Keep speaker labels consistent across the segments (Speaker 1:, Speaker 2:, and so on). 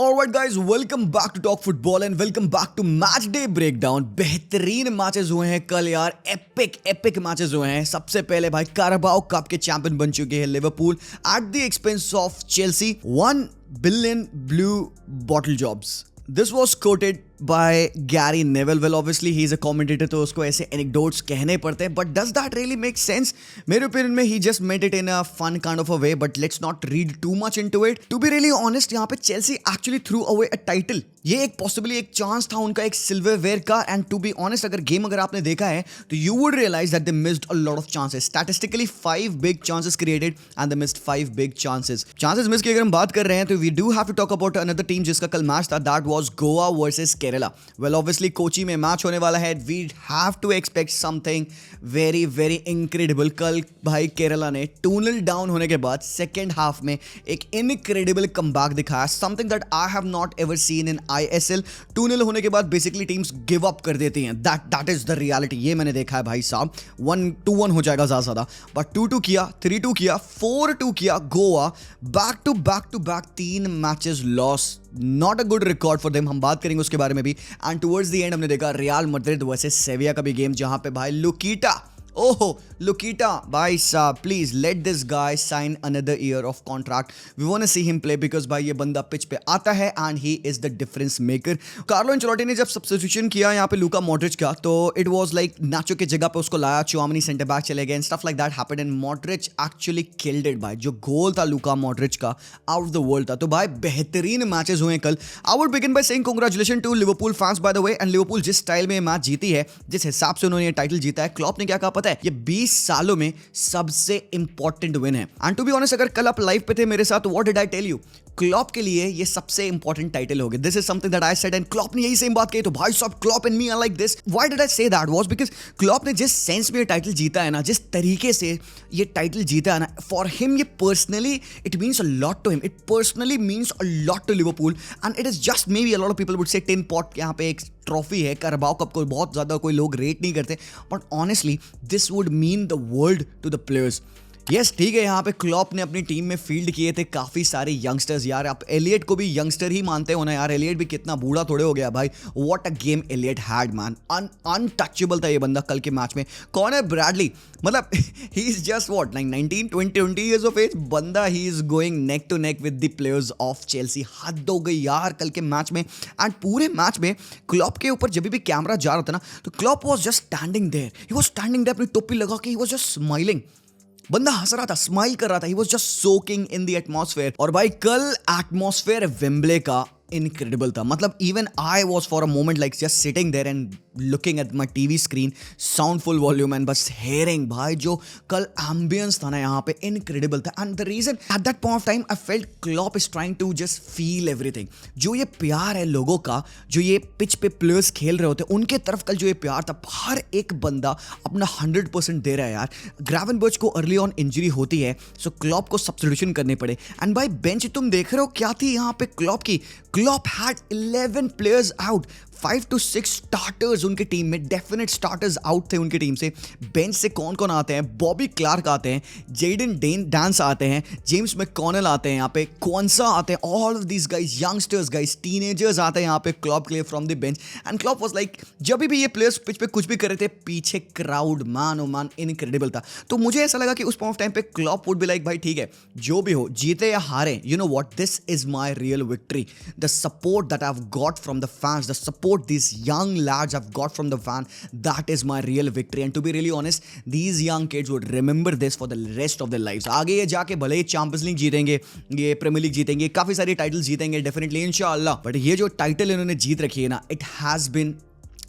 Speaker 1: Alright guys, welcome back to Talk Football and welcome back to Match Day Breakdown। बेहतरीन matches हुए हैं कल यार, एपिक मैचेस हुए हैं। सबसे पहले भाई कारबाओ कप के चैंपियन बन चुके हैं Liverpool at the expense of Chelsea. 1 billion blue bottle jobs. This was quoted by Gary Neville. Well, obviously he is a commentator, तो उसको ऐसे anecdotes कहने पड़ते हैं, but does that really make sense? मेरे opinion में he just meant it in a fun kind of a way, but let's not read too much into it. To be really honest, यहाँ पे Chelsea actually threw away a title. ये एक possibly एक chance था उनका एक silverware का, and to be honest अगर गेम अगर आपने देखा है तो you would realize that they missed a lot of chances. Statistically 5 big chances created and they missed 5 big chances. Chances miss की अगर हम बात कर रहे हैं तो we do have to talk about another team जिसका कल मैच था, that was Goa versus Kerala. Well, obviously Kochi में मैच होने वाला है, we have to expect something very incredible. कल भाई केरला ने 2-0 डाउन होने के बाद सेकेंड हाफ में एक इनक्रेडिबल कमबैक दिखाया, something that I have not ever seen in ISL. 2-0 होने के बाद बेसिकली टीम्स गिव अप कर देती हैं, that is the reality. ये मैंने देखा है भाई साहब। 1-2-1 हो जाएगा ज़्यादा, बट 2-2 किया, 3-2 किया, 4-2 किया। Goa back to back 3 matches loss, not a good record for them. हम बात करेंगे उसके बारे में भी। एंड टुवर्ड्स द एंड हमने देखा रियल मैड्रिड वर्सेस सेविया का भी गेम, जहां पे भाई लुकीटा, ओहो लुकीटा भाई साहब, please let this guy sign another year of contract. We want to see him play because भाई ये बंदा पिच पे आता है and he is the difference maker. Carlo Ancelotti ने जब सब्स्टिट्यूशन किया यहाँ पे लूका मॉड्रिच का, तो इट वाज लाइक नाचो की जगह पे उसको लाया, चुआमनी सेंटर बैक चले गए and stuff like that happened and Modric actually killed it. भाई जो गोल था लूका मॉड्रिच का, आउट ऑफ द वर्ल्ड था। तो भाई बेहतरीन मैचेस हुए कल। I would begin by saying congratulation to Liverpool fans by the way. And Liverpool जिस स्टाइल में मैच जीती है, जिस हिसाब से उन्होंने ये टाइटल जीता है, क्लॉप ने क्या कहा पता है, ये 20 सालों में सबसे इंपॉर्टेंट विन है। एंड टू बी ऑनेस्ट अगर कल आप लाइव पे थे मेरे साथ, what did I tell you, Klopp के लिए ये सबसे इंपॉर्टेंट टाइटल होगा। This is something that I said and Klopp ने यही सेम बात कही। तो भाई साहब Klopp and me are like this. Why did I say that was because Klopp ने जिस सेंस में ये टाइटल जीता है ना, जिस तरीके से ये टाइटल जीता है ना, फॉर हिम ये personally it means a lot to him, it personally means a lot to Liverpool and it is just maybe a lot of people would say tin pot, यहाँ पे एक trophy है। कारबाओ cup को बहुत ज्यादा कोई लोग रेट नहीं करते, but honestly this would mean the world to the players. Yes ठीक है, यहाँ पे क्लॉप ने अपनी टीम में फील्ड किए थे काफ़ी सारे यंगस्टर्स। यार आप एलियट को भी यंगस्टर ही मानते हो ना यार, एलियट भी कितना बूढ़ा थोड़े हो गया भाई। What a game Elliott had man, untouchable था ये बंदा कल के मैच में। कौन है ब्रैडली, मतलब he is just what like 19-20 years of age बंदा, he is going neck to neck with the players of Chelsea. हद हो गई यार कल के मैच में। एंड पूरे मैच में क्लॉप के ऊपर जब भी कैमरा जा रहा था ना, तो Klopp was just standing there, he was standing there अपनी टोपी लगा के, ही वॉज जस्ट स्माइलिंग। बंदा हंस रहा था, स्माइल कर रहा था, he was just soaking in the atmosphere. और भाई कल एटमॉस्फेयर वेम्बले का इनक्रेडिबल था। मतलब even I was for a moment like just sitting there and looking at my TV screen, sound full volume and बस हेयरिंग भाई जो कल एम्बियंस था ना यहाँ पे, इनक्रेडिबल था। And the reason at that point of time I felt Klopp is trying to just feel everything. जो ये प्यार है लोगों का, जो ये पिच पे प्लेयर्स खेल रहे होते हैं उनके तरफ कल जो ये प्यार था, हर एक बंदा अपना 100% दे रहा है यार। ग्रेवेनबर्च को अर्ली ऑन इंजरी होती है, सो क्लॉप को सब्स्टिट्यूशन करने पड़े। एंड भाई बेंच तुम देख रहे हो क्या थी यहाँ पे क्लॉप की। Klopp had 11 players out, 5 to 6 starters उनके टीम में, डेफिनेट स्टार्टर्स आउट थे उनकी टीम से। बेंच से कौन कौन आते हैं, बॉबी क्लार्क आते हैं, जेडन डांस आते हैं, जेम्स मैककॉनल आते हैं यहाँ पे, क्वांसा आते हैं, all of these guys youngsters guys, teenagers आते हैं यहाँ पे क्लॉप के लिए from the bench. And Klopp was like जब भी ये प्लेयर्स पिच पे कुछ भी कर रहे थे, पीछे crowd man oh man incredible था। तो मुझे ऐसा लगा कि उस पॉइंट ऑफ टाइम पे क्लॉप वुड बी लाइक भाई ठीक है जो भी हो, जीते या हारे, you know what, this is my real victory. The support that I have got from the fans, the support this young lads I've got from the fan, that is my real victory. And to be really honest, these young kids would remember this for the rest of their lives. आगे ये जाके भले ही champions league जीतेंगे, ये premiere league जीतेंगे, काफी सारे title जीतेंगे डेफिनेटली इंशाल्लाह, बट ये जो टाइटल इन्होंने जीत रखी है ना, it has been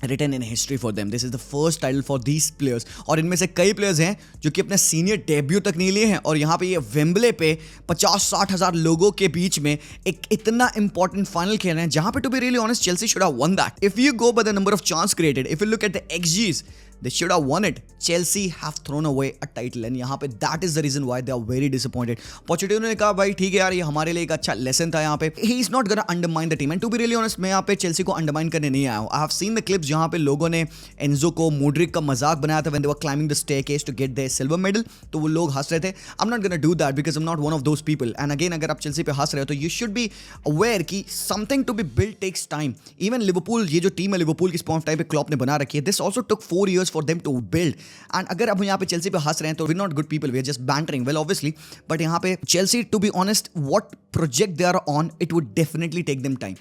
Speaker 1: written in history for them. This is the first title for these players. और इनमें से कई प्लेयर्स हैं जो कि अपने सीनियर डेब्यू तक नहीं लिए हैं, और यहाँ पे ये वेम्बले पे 50-60 हज़ार लोगों के बीच में एक इतना इंपॉर्टेंट फाइनल खेल रहे हैं, जहाँ पे to be really honest Chelsea should have won that. If you go by the number of chance created, if you look at the xGs, They should have won it. Chelsea have thrown away a title and यहाँ पे that is the reason why they are very disappointed. Pochettino ने कहा भाई ठीक है यार, ये हमारे लिए एक अच्छा लेसन था यहाँ पे. He is not gonna undermine the team and to be really honest मैं यहाँ पे Chelsea को undermine करने नहीं आया हूँ. I have seen the clips जहाँ पे लोगों ने Enzo को Modric का मजाक बनाया था when they were climbing the staircase to get their silver medal. तो वो लोग हंस रहे थे. I'm not gonna do that because I'm not one of those people. And again अगर आप Chelsea पे हंस रहे हो तो you should be aware कि something to be built takes time. Even Liverpool, ये जो टीम है लिवरपूल की स्पॉन टाइम पे क्लॉप ने बना रखी है, this also took 4 years for them to build. And अगर अब यहाँ पे चेल्सी पे हंस रहे हैं तो we're not good people, we're just bantering. Well obviously, but यहाँ पे Chelsea, to be honest, what project they are on, it would definitely take them time.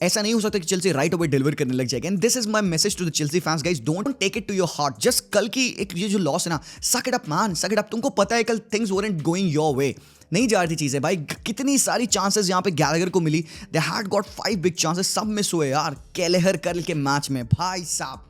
Speaker 1: ऐसा नहीं हो सकता कि चेल्सी राइट अवे डिलीवर करने लग जाएगा. And this is my message to the Chelsea fans guys, don't take it to your heart. Just कल की एक ये जो लॉस है ना, suck it up man, suck it up. तुमको पता है कल things weren't going your way, नहीं जा रही थी चीजें भाई. कितनी सारी चांसेस यहाँ पे गैलेगर को मिली. They had got 5 big chances, सब मिस हुए यार. केलेहर कल के मैच में भाई साहब.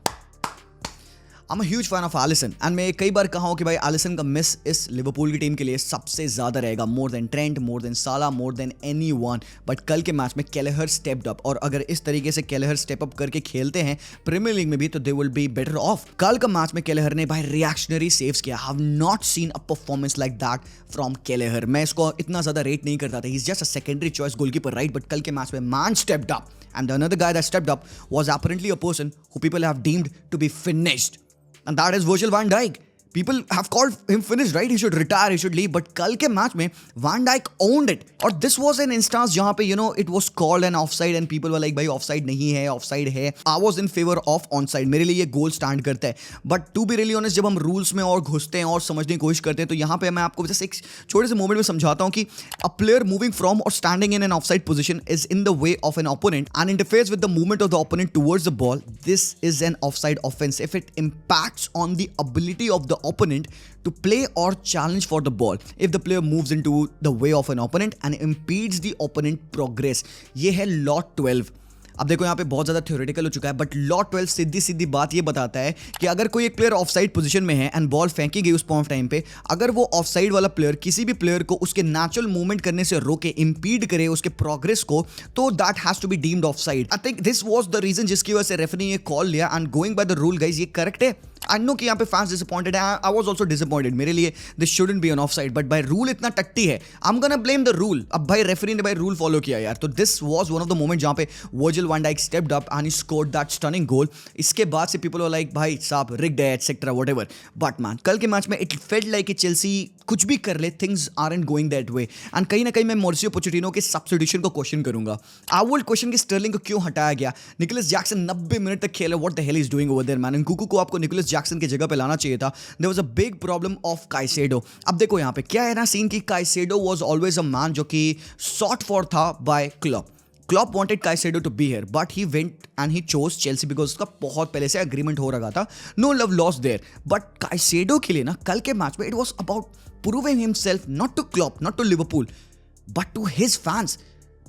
Speaker 1: I'm a huge fan of Alisson and मैं कई बार कहा हूँ कि भाई Alisson का मिस इस लिवरपूल की टीम के लिए सबसे ज़्यादा रहेगा. More than Trent, more than साला, मोर देन एनीवन. बट कल के मैच में केलेहर स्टेप्ड अप, और अगर इस तरीके से केलेहर स्टेप अप करके खेलते हैं प्रीमियर लीग में भी तो they will be better of. कल का मैच में केलेहर ने भाई रिएक्शनरी सेव्स किया. Have not seen a performance like that from Kelleher. मैं इसको इतना ज़्यादा रेट नहीं करता था. ही is just a secondary choice goalkeeper right, but कल के मैच में man stepped up and another guy that stepped up was apparently a person who people have deemed to be finished. And that is Virgil van Dijk. People have called him finished, right? He should retire, he should leave. But कल के match में Van Dijk owned it. और this was an instance जहाँ पे it was called an offside and people were like भाई offside नहीं है, offside है. I was in favor of onside. मेरे लिए ये गोल स्टैंड करता है. But to be really honest, जब हम रूल्स में और घुसते हैं और समझने की कोशिश करते हैं तो यहाँ पे मैं आपको जैसे एक छोटे से मोमेंट में समझाता हूँ कि a player moving from or standing in an offside position is in the way of an opponent and interferes with the movement of the opponent towards the ball. This is an offside offense if it impacts on the ability of the opponent to play or challenge for the ball. If the player moves into the way of an opponent and impedes the opponent progress. ये है law 12. अब देखो यहाँ पे बहुत ज़्यादा theoretical हो चुका है, बट लॉ 12 सीधी सीधी बात ये बताता है कि अगर कोई एक प्लेयर ऑफसाइड पोजीशन में है एंड बॉल फेंकी गई उस पॉइंट ऑफ टाइम पे, अगर वो ऑफसाइड वाला प्लेयर किसी भी प्लेयर को उसके नेचुरल मूवमेंट करने से रोके, इंपीड करे उसके प्रोग्रेस को, तो that has to be deemed offside. I think this was the reason जिसकी वजह से रेफरी ने ये कॉल लिया. And going by the rule guys, ये करेक्ट है. आई नो कि यहाँ पे फैंस डिसअपॉइंटेड है. I was also disappointed. मेरे लिए this shouldn't be on offside, but by rule इतना टट्टी है, I am gonna blame the rule. अब भाई रेफरी ने भाई रूल फॉलो किया यार. तो this was one of the moment जहाँ पे Virgil van Dijk stepped up and he scored that stunning goal. इसके बाद से people were like भाई साहब rigged है etc whatever. But man कल के मैच में it felt like कि चेल्सी कुछ भी कर ले, things aren't going that way. And कहीं ना कहीं मैं मॉरिसियो पोचेटिनो के सब्स्टिट्यूशन को क्वेश्चन करूंगा. I will question कि स्टर्लिंग को क्यों हटाया गया. निकोलस जैक्सन 90 मिनट तक खेला. What the hell is doing over there man. Kuku को आपको निकोलस जैक्सन की जगह पे लाना चाहिए था. There was a big problem of Caicedo. अब देखो यहाँ पे क्या है ना सीन कि Caicedo was always a man जो कि sought for था by Klopp. Klopp wanted Caicedo to be here, but he went and he chose Chelsea because उसका बहुत पहले से agreement हो रखा था. No love lost there. But Caicedo के लिए ना कल के मैच में it was about proving himself not to Klopp, not to Liverpool, but to his fans.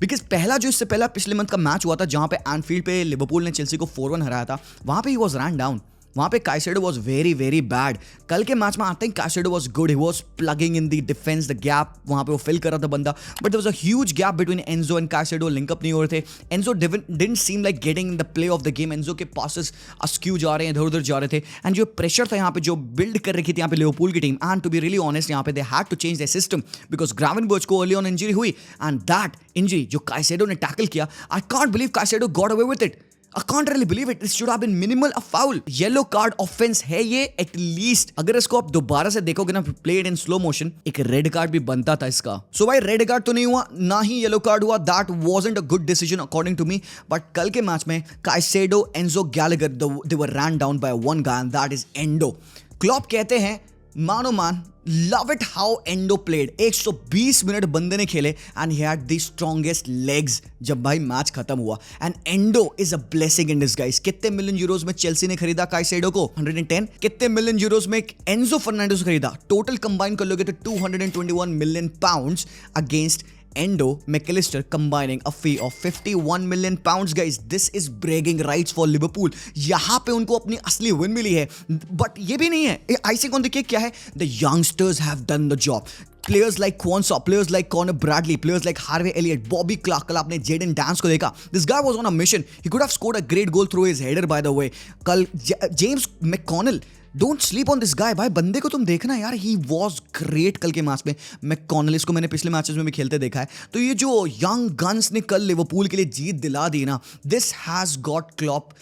Speaker 1: Because पहला जो इससे पहला पिछले मंथ का मैच हुआ था जहाँ पे एनफील्ड पे लिवरपूल ने चेल्सी को 4-1 हराया था, वहाँ पे he was ran down. वहाँ पे Caicedo was very very bad. कल के मैच में I think Caicedo was good. He was plugging in the defense, the gap. वहाँ पे वो fill कर रहा था बंदा. But there was a huge gap between Enzo and Caicedo. Link up नहीं हो रहे थे. Enzo didn't seem like getting in the play of the game. Enzo के passes askew जा रहे हैं, इधर उधर जा रहे थे. And जो pressure था यहाँ पे जो build कर रखी थी यहाँ पे लिवरपूल की team. And to be really honest यहाँ पे they had to change their system because Gravenberch को early on injury हुई. And that injury जो Caicedo ने tackle किया, I can't believe Caicedo got away with it. I can't really believe it. It should have been minimal a foul. Yellow card offense है ये at least. अगर इसको आप दोबारा से देखोगे ना played in slow motion, एक red card भी बनता था इसका. So भाई red card तो नहीं हुआ, ना ही yellow card हुआ. That wasn't a good decision according to me. But कल के मैच में Caicedo, Enzo, Gallagher, they were ran down by one guy and that is Endo. Klopp कहते हैं मानो मान, love it how Endo played. 120 minute बंदे ने खेले and he had the strongest legs जब भाई मैच खत्म हुआ. And Endo is a blessing in disguise. कितने मिलियन यूरोज में चेल्सी ने खरीदा काइसेडो को? 110. कितने मिलियन यूरोज में एंजो फर्नांडिस को खरीदा? टोटल कंबाइन कर लोगे तो 221 million pounds against Endo, McAllister combining a fee of 51 million pounds guys. This is bragging rights for Liverpool. यहाँ पे उनको अपनी असली विन मिली है. बट ये भी नहीं है. आइसिंग ऑन द केक क्या है? The youngsters have done the job. Players like Quansah, players like Connor Bradley, players like Harvey Elliott, Bobby Clark. कल आपने Jayden Dance को देखा. This guy was on a mission. He could have scored a great goal through his header by the way. कल James McConnell don't sleep on this guy भाई, बंदे को तुम देखना यार, ही वॉज ग्रेट कल के मैच में। मैककॉनल को मैंने पिछले मैचेस में भी खेलते देखा है, तो ये जो यंग गन्स ने कल लिवरपूल के लिए जीत दिला दी ना, this has got Klopp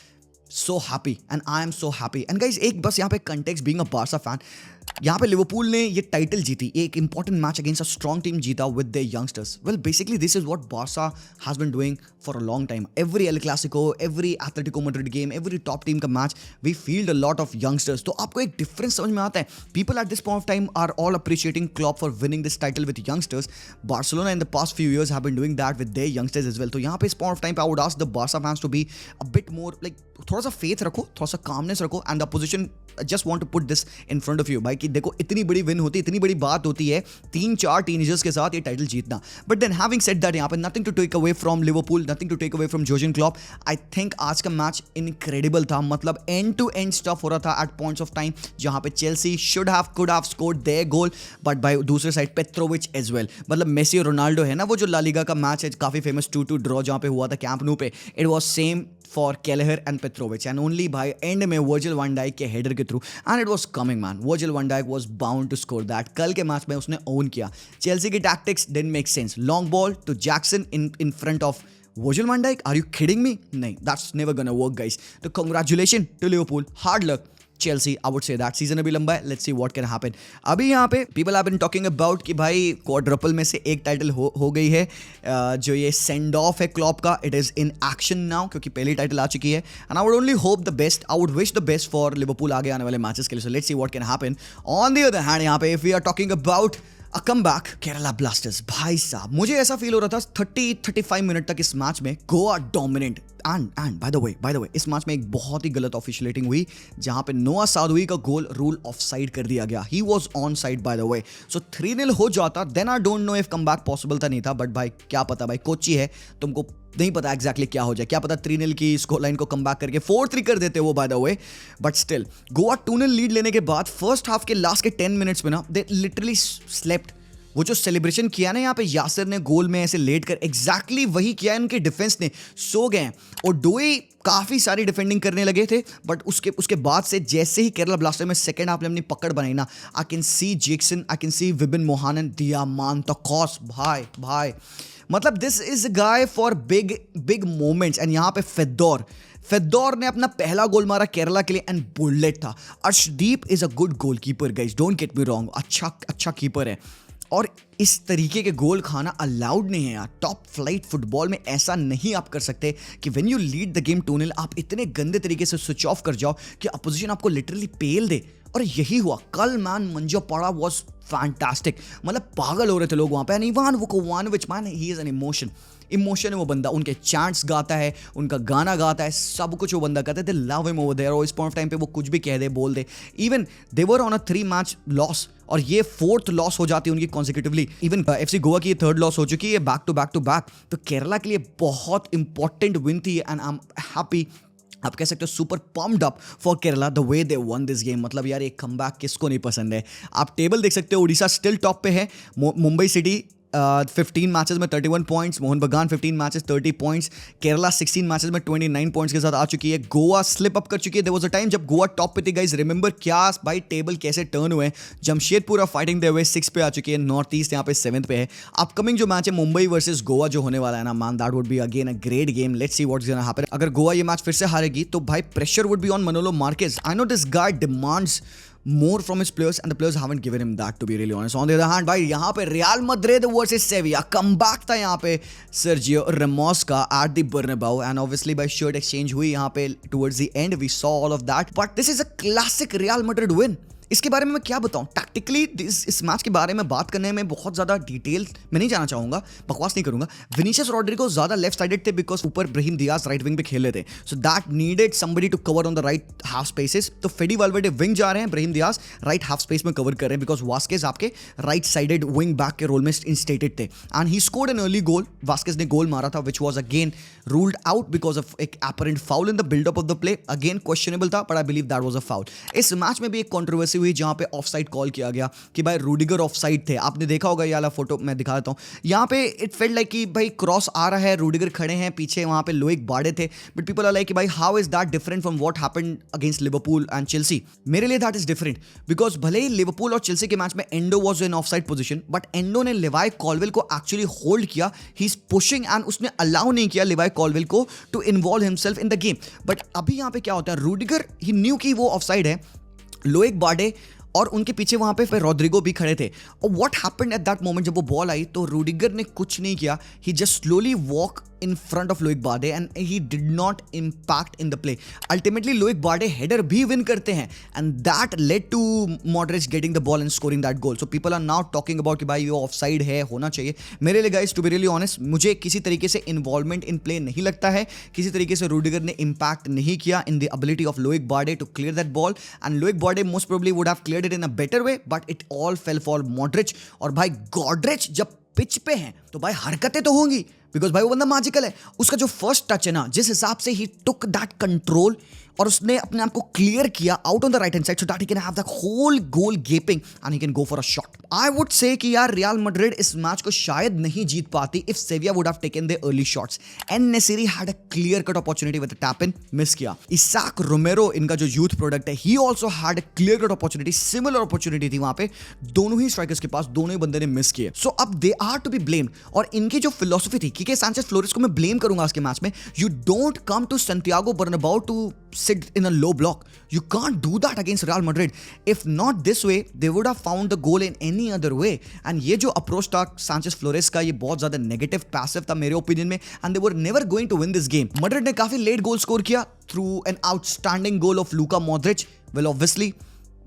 Speaker 1: so happy and I am so happy. And guys, एक बस यहाँ पे context, being a Barca fan, यहाँ पे लिवरपूल ने ये टाइटल जीती, एक important match against a strong team जीता with the youngsters. Well basically this is what Barca has been doing for a long time. Every El Clasico, every Atletico Madrid game, every top team का match, we field a lot of youngsters. तो आपको एक difference समझ में आता है। People at this point of time are all appreciating Klopp for winning this title with youngsters. Barcelona in the past few years have been doing that with their youngsters as well. तो यहाँ पे इस point of time पे I would ask the Barca fans to be a bit more like, थोड़ा सा faith रखो, थोड़ा सा कामनेस रखो, and the opposition just want to put this in front of you भाई, कि देखो इतनी बड़ी विन होती, इतनी बड़ी बात होती है 3-4 टीनेजर्स के साथ ये टाइटल जीतना। But then having said that, यहाँ पे nothing to take away from Liverpool, nothing to take away from Jurgen Klopp. I think आज का मैच इनक्रेडिबल था, मतलब एंड टू एंड स्टफ हो रहा था एट पॉइंट्स ऑफ टाइम, जहां पे Chelsea should have could have scored there goal, but by दूसरे साइड पेट्रोविच एज वेल। मतलब मेसी और रोनाल्डो है ना, वो जो ला लीगा का मैच है काफी फेमस 2-2 ड्रॉ जहां पे हुआ था कैंप न्यू पे, it was same for Kelleher and Petrovic, and only by end में Virgil van Dijk के header के through, and it was coming man, Virgil van Dijk was bound to score that। कल के match में उसने own किया। Chelsea की tactics didn't make sense, long ball to Jackson in front of Virgil van Dijk, are you kidding me? नहीं, that's never gonna work guys। तो congratulations to Liverpool, hard luck Chelsea, I would say that। Season अभी लंबा है, let's see what can happen। अभी यहाँ पे people have been talking about कि भाई क्वाड्रपल में से एक टाइटल हो गई है, जो ये सेंड ऑफ है क्लॉप का, it is in action now, क्योंकि पहली टाइटल आ चुकी है। And I would only hope the best, I would wish the best for Liverpool आगे आने वाले मैचेस के लिए। So let's see what can happen. On the other hand, यहाँ पे if we are talking about a comeback, Kerala Blasters, भाई साहब मुझे ऐसा फील हो रहा था 30-35 मिनट तक इस मैच में Goa dominant. And bye the वे इस मैच में एक बहुत ही गलत ऑफिशिएटिंग हुई, जहां पे नोआ सादुई का गोल रूल ऑफ साइड कर दिया गया। He was on side by the way. So 3-0 हो जाता, then I don't know if comeback possible था, नहीं था, बट भाई क्या पता भाई, कोची है, तुमको नहीं पता एग्जैक्टली क्या हो जाए, क्या पता 3-0 की स्कोर लाइन को कमबैक करके 4-3 कर देते वो bye the way. But still Goa 2-0 lead लेने के बाद फर्स्ट हाफ के लास्ट के 10 मिनट्स में ना, दे लिटरली स्लेप्ट। वो जो सेलिब्रेशन किया ना यहाँ पे यासिर ने गोल में ऐसे लेट कर, एग्जैक्टली वही किया इनके डिफेंस ने, सो गए। और डोई काफ़ी सारी डिफेंडिंग करने लगे थे, बट उसके बाद से जैसे ही केरला ब्लास्टर में सेकंड हाफ ने अपनी पकड़ बनाई ना, I can see Jackson, I can see Vibin Mohanan, Diamantakos, भाई मतलब this is a guy for big moments. And यहाँ पे फेदोर ने अपना पहला गोल मारा केरला के लिए, एंड बुलेट था। Arshdeep is a good goalkeeper guys, don't get me wrong, अच्छा कीपर है, और इस तरीके के गोल खाना अलाउड नहीं है यार। टॉप फ्लाइट फुटबॉल में ऐसा नहीं आप कर सकते कि when you lead the game 2-0 आप इतने गंदे तरीके से स्विच ऑफ कर जाओ कि अपोजिशन आपको लिटरली पेल दे। और यही हुआ कल मैन। मंजोपाड़ा वाज फैंटास्टिक, मतलब पागल हो रहे थे लोग वहां पे। And Ivan Vukomanovic man, he is an emotion है वो बंदा, उनके चैंट्स गाता है, उनका गाना गाता है, सब कुछ वो बंदा करता है। They love him over there, और इस पॉइंट ऑफ टाइम पे वो कुछ भी कह दे, बोल दे। Even they were on a 3 match loss, और ये 4th लॉस हो जाती है उनकी कॉन्सिक्यूटिवली। इवन एफसी गोवा की ये 3rd लॉस हो चुकी है बैक टू बैक। तो केरला के लिए बहुत इंपॉर्टेंट विन थी, एंड आई एम हैप्पी, आप कह सकते हो super pumped up for Kerala the way they one this game. मतलब यार एक कमबैक किसको नहीं पसंद है। आप टेबल देख सकते हो, उड़ीसा स्टिल टॉप पे है, मुंबई सिटी 15 मैचेस में 31 पॉइंट्स, मोहन बगान 15 मैचेस 30 पॉइंट्स, केरला 16 मैचेस में 29 पॉइंट्स के साथ आ चुकी है। गोवा स्लिप अप कर चुकी है। देयर वाज अ टाइम जब गोवा टॉप पे थी गाइस, रिमेंबर क्या भाई टेबल कैसे टर्न हुए। जमशेदपुर फाइटिंग दे हुए 6 पे आ चुकी है, नॉर्थ ईस्ट यहाँ पे 7th पे है। अपकमिंग जो मैच है मुंबई वर्सेस गोवा जो होने वाला है ना man, that would be again a great game. Let's see what's gonna happen. अगर गोवा ये मैच फिर से हारेगी तो भाई pressure would be on मनोलो Marquez. I know this guy demands more from his players, and the players haven't given him that, to be really honest. On the other hand, भाई यहाँ पे real Madrid versus सेविया comeback था यहाँ पे Sergio Ramos का at the Bernabeu, and obviously by shirt exchange हुई यहाँ पे towards the end, we saw all of that, but this is a classic Real Madrid win। इसके बारे में मैं क्या बताऊं, टैक्टिकली इस मैच के बारे में बात करने में बहुत ज़्यादा डिटेल में नहीं जाना चाहूँगा, बकवास नहीं करूँगा। विनीशियस रोड्रिगो ज़्यादा लेफ्ट साइडेड थे बिकॉज ऊपर ब्राहिम दियाज राइट विंग पे खेल रहे थे, so that needed somebody to cover on the right half spaces. तो फेडी वाल्वेर्डे विंग जा रहे हैं, Brahim Diaz right half space में कवर कर रहे हैं बिकॉज वास्केज आपके राइट साइडेड विंग बैक के रोल में इंस्टेटेड थे, and he scored an early goal. Vazquez ने गोल मारा था which was again ruled out because of एक apparent foul in the buildup of the play, again questionable था, but I believe that was a foul. इस match में भी एक controversy ऐसी हुई जहां पे ऑफसाइड कॉल किया गया कि भाई रूडिगर ऑफसाइड थे। आपने देखा होगा ये वाला फोटो, मैं दिखा देता हूँ। यहाँ पे इट फेल्ट लाइक कि भाई क्रॉस आ रहा है, रूडिगर खड़े हैं पीछे, वहां पे लोइक बार्डे थे, बट पीपल आर लाइक कि भाई how is that different from what happened against Liverpool and Chelsea. मेरे लिए दैट इज डिफरेंट बिकॉज भले ही लिवरपूल और चेल्सी के मैच में Endo was in offside position, but Endo ने लिवाई कॉलवेल को एक्चुअली होल्ड किया, ही इज पुशिंग एंड उसने अलाउ नहीं किया लिवाई कॉलवेल को to involve himself in the game. But अभी यहाँ पे क्या होता है, रूडिगर ही न्यू कि वो ऑफसाइड है, लोइक बार्डे और उनके पीछे वहां पे फिर रोड्रिगो भी खड़े थे। और what happened at that moment, जब वो बॉल आई तो रूडिगर ने कुछ नहीं किया, he just slowly walk in front of Loic Bade and he did not impact in the play. Ultimately Loic Bade header भी विन करते हैं and that led to Modric getting the ball and scoring that goal. So people are now talking about कि भाई ये offside है, होना चाहिए। मेरे लिए guys to be really honest, मुझे किसी तरीके से इन्वॉल्वमेंट इन प्ले नहीं लगता है, किसी तरीके से रूडिगर ने इम्पैक्ट नहीं किया in the ability of Loic Bade to clear that ball, and Loic Bade most probably would have cleared it in a better way, but it all fell for Modric। और भाई गॉड्रिच जब pitch पे हैं तो भाई हरकतें तो होंगी, बिकॉज भाई वो बंदा मैजिकल है। उसका जो फर्स्ट टच है ना, जिस हिसाब से ही टुक दैट कंट्रोल और उसने अपने आप को क्लियर किया out on the right hand side so that he can have the whole goal gaping and he can go for a shot. I would say कि यार रियल मैड्रिड इस match को शायद नहीं जीत पाती if Sevilla would have taken the early shots. En-Nesyri had a clear cut opportunity with the tap in, miss किया। Isaac Romero इनका जो यूथ प्रोडक्ट है, he also had a clear cut opportunity, similar opportunity थी वहां पे, दोनों ही strikers के पास, दोनों ही बंदे ने मिस किए। सो अब they are to be blamed. और इनकी जो फिलॉसफी थी, कीके सांचेज फ्लोरेस को मैं ब्लेम करूंगा उसके मैच में, you don't come to Santiago Bernabeu to sit in a low block. You can't do that against Real Madrid. If not this way, they would have found the goal in any other way. And ये जो approach था Sanchez Flores का, ये बहुत ज़्यादा negative passive था मेरे opinion में, and they were never going to win this game. Madrid ने काफ़ी late goal score किया through an outstanding goal of Luka Modric. Well, obviously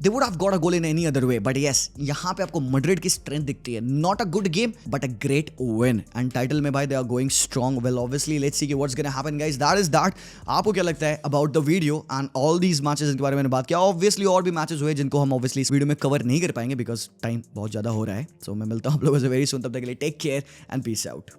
Speaker 1: they would have got a goal in any other way, but yes, यहाँ पे आपको Madrid की strength दिखती है। Not a good game, but a great win. And title में भाई they are going strong. Well, obviously, let's see what's gonna happen, guys. That is that. आपको क्या लगता है about the video and all these matches जिनके बारे में मैंने बात किया? Obviously और भी matches हुए जिनको हम obviously इस वीडियो में कवर नहीं कर पाएंगे because टाइम बहुत ज़्यादा हो रहा है। So मैं मिलता हूँ आप लोगों से very soon. तब तक के लिए take care and peace out.